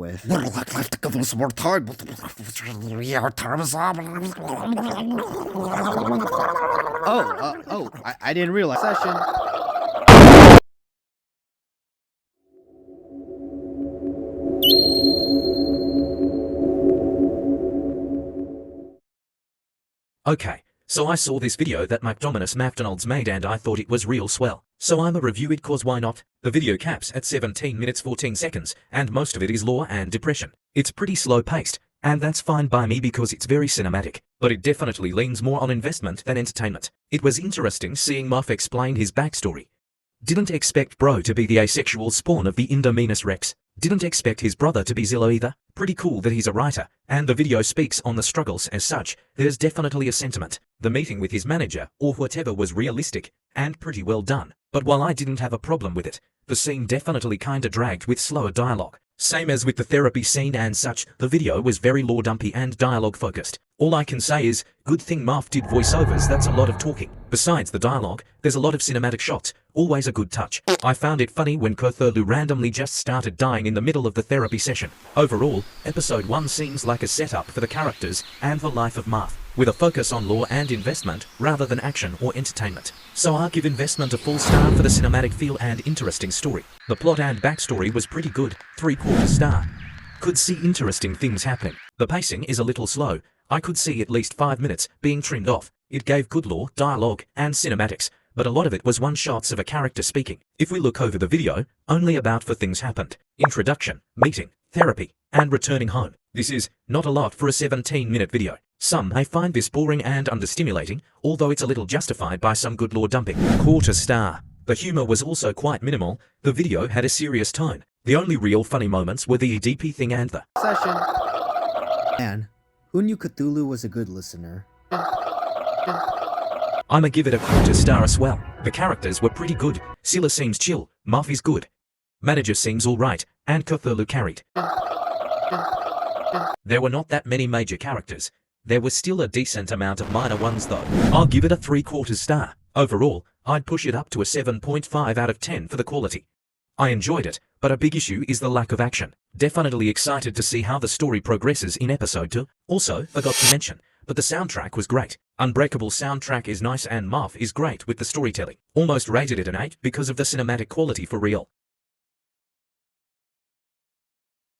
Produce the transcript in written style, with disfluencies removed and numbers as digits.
with. Well, I'd like to give him some more time, but your term is up. I didn't realize. Session. Okay, so I saw this video that MAFDOMiNUS made and I thought it was real swell. So I'ma review it cause why not? The video caps at 17 minutes 14 seconds and most of it is lore and depression. It's pretty slow paced, and that's fine by me because it's very cinematic, but it definitely leans more on investment than entertainment. It was interesting seeing Muff explain his backstory. Didn't expect bro to be the asexual spawn of the MAFDOMiNUS Rex. Didn't expect his brother to be Zillow either. Pretty cool that he's a writer, and the video speaks on the struggles as such. There's definitely a sentiment. The meeting with his manager, or whatever, was realistic, and pretty well done. But while I didn't have a problem with it, the scene definitely kinda dragged with slower dialogue. Same as with the therapy scene and such, the video was very lore dumpy and dialogue focused. All I can say is, good thing Muff did voiceovers, that's a lot of talking. Besides the dialogue, there's a lot of cinematic shots, always a good touch. I found it funny when Cthulhu randomly just started dying in the middle of the therapy session. Overall, episode 1 seems like a setup for the characters and the life of Muff, with a focus on lore and investment rather than action or entertainment. So I'll give investment a full star for the cinematic feel and interesting story. The plot and backstory was pretty good, 3/4 star. Could see interesting things happening. The pacing is a little slow. I could see at least 5 minutes being trimmed off. It gave good lore, dialogue, and cinematics, but a lot of it was one-shots of a character speaking. If we look over the video, only about 4 things happened: introduction, meeting, therapy, and returning home. This is not a lot for a 17-minute video. Some may find this boring and understimulating, although it's a little justified by some good lore dumping. 1/4 star. The humor was also quite minimal. The video had a serious tone. The only real funny moments were the EDP thing and the Session. Man, who knew Cthulhu was a good listener? I'ma give it a 1/4 star as well. The characters were pretty good. Scylla seems chill, Muff is good. Manager seems alright, and Cthulhu carried. There were not that many major characters. There was still a decent amount of minor ones though. I'll give it a 3/4 star. Overall, I'd push it up to a 7.5 out of 10 for the quality. I enjoyed it, but a big issue is the lack of action. Definitely excited to see how the story progresses in episode 2. Also, forgot to mention, but the soundtrack was great. Unbreakable soundtrack is nice and Muff is great with the storytelling. Almost rated it an 8 because of the cinematic quality for real.